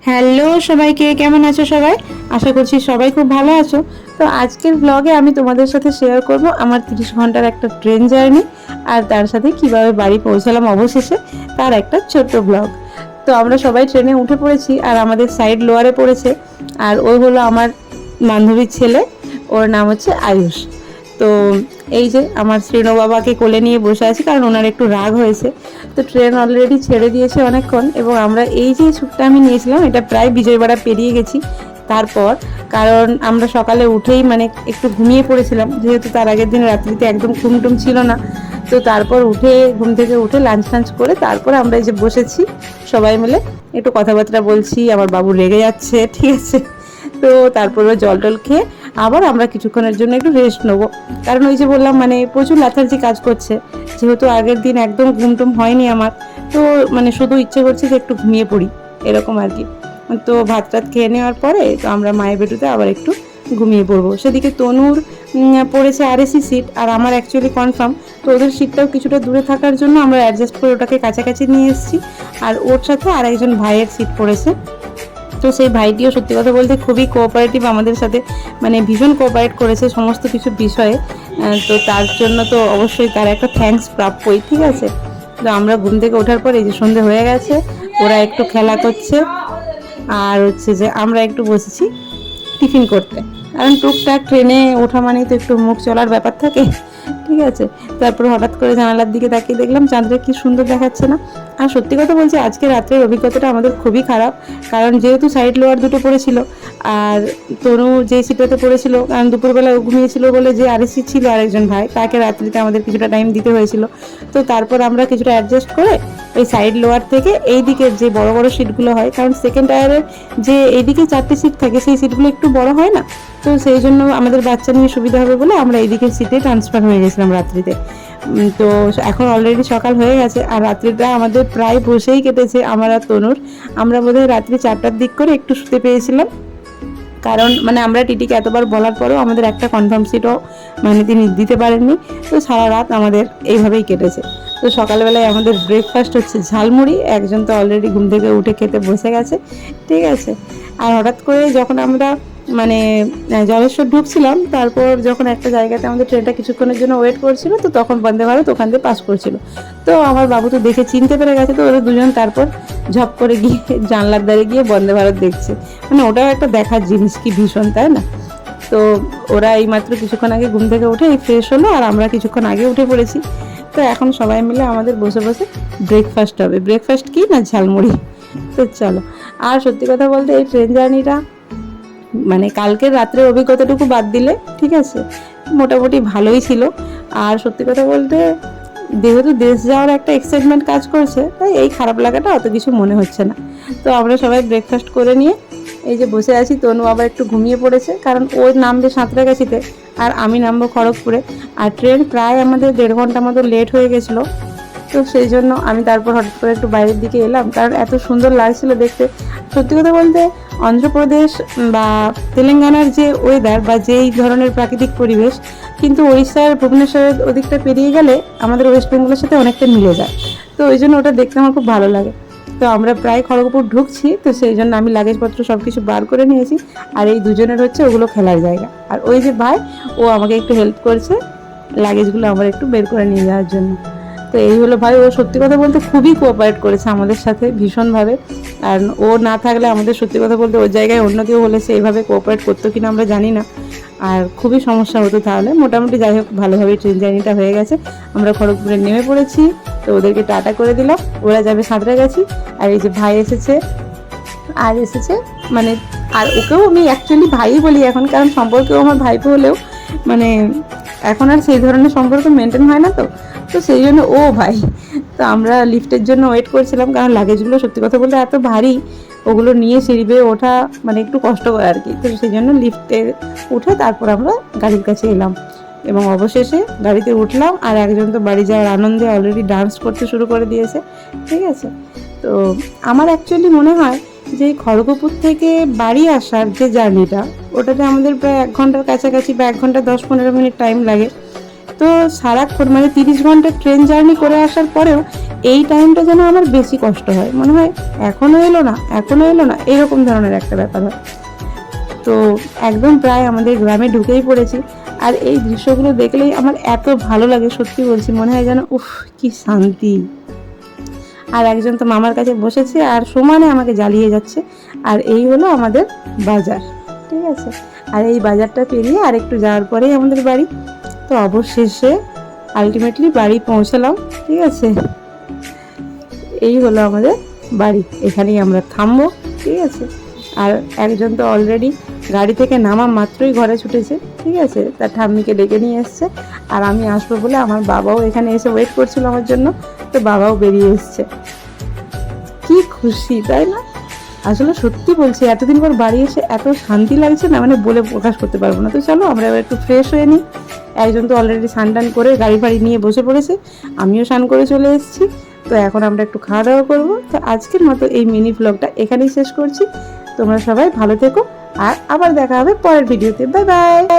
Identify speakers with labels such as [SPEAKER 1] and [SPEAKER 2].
[SPEAKER 1] Hello সবাইকে, কেমন আছো সবাই? আশা করছি সবাই খুব ভালো আছো। তো আজকের ব্লগে আমি তোমাদের সাথে শেয়ার করব আমার 30 ঘন্টার একটা ট্রেন জার্নি, আর তার সাথে কিভাবে বাড়ি পৌঁছালাম অবশেষে, তার একটা ছোট্ট ব্লগ। তো আমরা সবাই ট্রেনে উঠে পড়েছি, আর আমাদের সাইড লোয়ারে পড়েছে। আর ওই হলো আমার বান্ধবীর ছেলে, ওর নাম হচ্ছে আয়ুষ। তো এই যে আমার শ্রীনো বাবাকে কোলে নিয়ে বসে আছি, কারণ ওনার একটু রাগ হয়েছে। তো ট্রেন অলরেডি ছেড়ে দিয়েছে অনেকক্ষণ, এবং আমরা এই যে শ্যুটটা আমি নিয়েছিলাম এটা প্রায় বিজয়বাড়া পেরিয়ে গেছি। তারপর কারণ আমরা সকালে উঠেই মানে একটু ঘুমিয়ে পড়েছিলাম, যেহেতু তার আগের দিন রাত্রিতে একদম ঘুমটুম ছিল না। তো তারপর উঠে ঘুম থেকে উঠে লাঞ্চ টাঞ্চ করে তারপর আমরা এই যে বসেছি সবাই মিলে একটু কথাবার্তা বলছি। আমার বাবু রেগে যাচ্ছে, ঠিক আছে। তো তারপরে জল টল খেয়ে আবার আমরা কিছুক্ষণের জন্য একটু রেস্ট নেবো, কারণ ওই যে বললাম মানে প্রচুর ল্যাথার্জি কাজ করছে, যেহেতু আগের দিন একদম ঘুমটুম হয়নি আমার। তো মানে শুধু ইচ্ছে করছে যে একটু ঘুমিয়ে পড়ি, এরকম আর কি। তো ভাত টাত খেয়ে নেওয়ার পরে তো আমরা মায়ের বেটুতে আবার একটু ঘুমিয়ে পড়বো। সেদিকে তনুর পড়েছে আরএসি সিট, আর আমার অ্যাকচুয়ালি কনফার্ম। তো ওদের সিটটাও কিছুটা দূরে থাকার জন্য আমরা অ্যাডজাস্ট করে ওটাকে কাছাকাছি নিয়ে এসেছি। আর ওর সাথে আর একজন ভাইয়ের সিট পড়েছে। তো সেই ভাইটিও সত্যি কথা বলতে খুবই কোঅপারেটিভ আমাদের সাথে, মানে ভীষণ কোঅপারেট করেছে সমস্ত কিছু বিষয়ে। তো তার জন্য তো অবশ্যই তার একটা থ্যাঙ্কস প্রাপ্যই, ঠিক আছে। তো আমরা ঘুম থেকে ওঠার পর এই যে সন্ধে হয়ে গেছে, ওরা একটু খেলা করছে, আর হচ্ছে যে আমরা একটু বসেছি টিফিন করতে। কারণ টুকটাক ট্রেনে ওঠা মানেই তো একটু মুখ চলার ব্যাপার থাকে, ঠিক আছে। তারপর হঠাৎ করে জানালার দিকে তাকিয়ে দেখলাম চাঁদটা কি সুন্দর দেখাচ্ছে না। আর সত্যি কথা বলছি আজকে রাত্রের অভিজ্ঞতাটা আমাদের খুবই খারাপ, কারণ যেহেতু সাইড লোয়ার দুটো পড়েছিল, আর তনু যে সিটটাতে পড়েছিল, কারণ দুপুরবেলা ঘুমিয়েছিল বলে যে আরএসি ছিল আরেকজন ভাই, তাকে রাত্রিতে আমাদের কিছুটা টাইম দিতে হয়েছিল। তো তারপর আমরা কিছুটা অ্যাডজাস্ট করে ওই সাইড লোয়ার থেকে এই দিকের যে বড় বড় সিটগুলো হয়, কারণ সেকেন্ড টায়ারের যে এইদিকে 4টে সিট থাকে সেই সিটগুলো একটু বড় হয় না, তো সেই জন্য আমাদের বাচ্চা নিয়ে সুবিধা হবে বলে আমরা এইদিকের সিটে ট্রান্সফার হয়ে গেছিলাম রাত্রিতে। তো এখন অলরেডি সকাল হয়ে গেছে, আর রাত্রিটা আমাদের প্রায় বসেই কেটেছে আমার আর তনুর। আমরা বোধহয় রাত্রি 4টার দিক করে একটু শুতে পেয়েছিলাম, কারণ মানে আমরা টিটিকে এতবার বলার পরেও আমাদের একটা কনফার্ম সিটও মানে তিনি দিতে পারেননি। তো সারা রাত আমাদের এইভাবেই কেটেছে। তো সকালবেলায় আমাদের ব্রেকফাস্ট হচ্ছে ঝালমুড়ি, একজন তো অলরেডি ঘুম থেকে উঠে খেতে বসে গেছে, ঠিক আছে। আর হঠাৎ করে যখন আমরা মানে জলেশ্বর ঢুকছিলাম, তারপর যখন একটা জায়গাতে আমাদের ট্রেনটা কিছুক্ষণের জন্য ওয়েট করছিল, তো তখন বন্দে ভারত ওখান দিয়ে পাস করছিল। তো আমার বাবু তো দেখে চিনতে পেরে গেছে, তো ওরা দুজন তারপর ঝপ করে গিয়ে জানলার ধারে গিয়ে বন্দে ভারত দেখছে। মানে ওটাও একটা দেখার জিনিস, কি ভীষণ, তাই না? তো ওরা এইমাত্র কিছুক্ষণ আগে ঘুম থেকে উঠে ফ্রেশ হলো, আর আমরা কিছুক্ষণ আগে উঠে পড়েছি। তো এখন সবাই মিলে আমাদের বসে বসে ব্রেকফাস্ট হবে। ব্রেকফাস্ট কি না, ঝালমুড়ি। তো চলো। আর সত্যি কথা বলতে এই ট্রেন জার্নিটা মানে কালকের রাত্রের অভিজ্ঞতাটুকু বাদ দিলে, ঠিক আছে, মোটামুটি ভালোই ছিল। আর সত্যি কথা বলতে যেহেতু দেশ যাওয়ার একটা এক্সাইটমেন্ট কাজ করছে, তাই এই খারাপ লাগাটা অত কিছু মনে হচ্ছে না। তো আমরা সবাই ব্রেকফাস্ট করে নিয়ে এই যে বসে আছি। তনু আবার একটু ঘুমিয়ে পড়েছে, কারণ ওর নামবে সাঁতরাগাছিতে আর আমি নামবো খড়গপুরে। আর ট্রেন প্রায় আমাদের 1.5 ঘন্টা মতো লেট হয়ে গেছিলো। তো সেই জন্য আমি তারপর হঠাৎ করে একটু বাইরের দিকে এলাম, কারণ এত সুন্দর লাগছিল দেখতে। সত্যি কথা বলতে অন্ধ্রপ্রদেশ বা তেলেঙ্গানার যে ওয়েদার বা যেই ধরনের প্রাকৃতিক পরিবেশ, কিন্তু উড়িষ্যার ভুবনেশ্বরের ওদিকটা পেরিয়ে গেলে আমাদের ওয়েস্ট বেঙ্গলের সাথে অনেকটা মিলে যায়। তো ওই জন্য ওটা দেখতে আমার খুব ভালো লাগে। তো আমরা প্রায় খড়গপুর ঢুকছি, তো সেই জন্য আমি লাগেজপত্র সব কিছু বার করে নিয়েছি। আর এই দুজনের হচ্ছে ওগুলো খেলার জায়গা, আর ওই যে ভাই, ও আমাকে একটু হেল্প করছে লাগেজগুলো আমার একটু বের করে নিয়ে যাওয়ার জন্য। তো এই হলো ভাই, ও সত্যি কথা বলতে খুবই কোঅপারেট করেছে আমাদের সাথে ভীষণভাবে। আর ও না থাকলে আমাদের সত্যি কথা বলতে ওর জায়গায় অন্য কেউ হলে সে এইভাবে কোঅপারেট করতো কিনা আমরা জানি না, আর খুবই সমস্যা হতো তাহলে। মোটামুটি যাই হোক ভালোভাবে ট্রেন জার্নিটা হয়ে গেছে। আমরা খড়গপুরে নেমে পড়েছি, তো ওদেরকে টাটা করে দিলাম, ওরা যাবে সাঁতরাগাছি। আর এই যে ভাই এসেছে, আর এসেছে মানে, আর ওকেও আমি অ্যাকচুয়ালি ভাই বলি এখন, কারণ সম্পর্কেও আমার ভাইপো হলেও মানে এখন আর সেই ধরনের সম্পর্ক মেনটেন হয় না। তো তো সেই জন্য ও ভাই। তো আমরা লিফটের জন্য ওয়েট করছিলাম, কারণ লাগেজগুলো সত্যি কথা বলতে এত ভারী, ওগুলো নিয়ে সিঁড়ি বেয়ে ওঠা মানে একটু কষ্টকর আর কি। তো সেই জন্য লিফটে উঠে তারপর আমরা গাড়ির কাছে এলাম, এবং অবশেষে গাড়িতে উঠলাম। আর একজন তো বাড়ি যাওয়ার আনন্দে অলরেডি ডান্স করতে শুরু করে দিয়েছে, ঠিক আছে। তো আমার অ্যাকচুয়ালি মনে হয় যে খড়গপুর থেকে বাড়ি আসার যে জার্নিটা, ওটাতে আমাদের প্রায় 1 ঘন্টার কাছাকাছি বা 1 ঘন্টা 10-15 মিনিট টাইম লাগে। এত সারাক্ষণ মানে 30 ঘন্টা ট্রেন জার্নি করে আসার পরেও এই টাইমটা যেন আমার বেশি কষ্ট হয়, মনে হয় এখনো এলো না, এখনো এলো না, এরকম ধরনের একটা ব্যাপার হয়। তো একদম প্রায় আমাদের গ্রামে ঢুকেই পড়েছি। আর এই দৃশ্যগুলো দেখলেই আমার এত ভালো লাগে, সত্যি বলছি, মনে হয় যেন উফ কি শান্তি। আর একজন তো মামার কাছে বসেছে আর সমানে আমাকে জ্বালিয়ে যাচ্ছে। আর এই হলো আমাদের বাজার, ঠিক আছে। আর এই বাজারটা পেরিয়ে আর একটু যাওয়ার পরেই আমাদের বাড়ি। তো অবশেষে আলটিমেটলি বাড়ি পৌঁছালাম, ঠিক আছে। এই হলো আমাদের বাড়ি, এখানেই আমরা থামবো, ঠিক আছে। আর একজন তো অলরেডি গাড়ি থেকে নামা মাত্রই ঘরে ছুটেছে, ঠিক আছে, তার ঠাম্মিকে ডেকে নিয়ে এসছে। আর আমি আসবো বলে আমার বাবাও এখানে এসে ওয়েট করছিল আমার জন্য, তো বাবাও বেরিয়ে এসছে। কি খুশি, তাই না? আসলে সত্যি বলছি, এতদিন পর বাড়ি এসে এত শান্তি লাগছে না, মানে বলে প্রকাশ করতে পারবো না। তো চলো আমরা এবার একটু ফ্রেশ হয়ে নিই। একজন তো অলরেডি স্নান টান করে গাড়ি ফাড়ি নিয়ে বসে পড়েছে, আমিও স্নান করে চলে এসেছি। তো এখন আমরা একটু খাওয়া দাওয়া করবো। তো আজকের মতো এই মিনি ব্লগটা এখানেই শেষ করছি। তোমরা সবাই ভালো থেকো, আর আবার দেখা হবে পরের ভিডিওতে। Bye bye.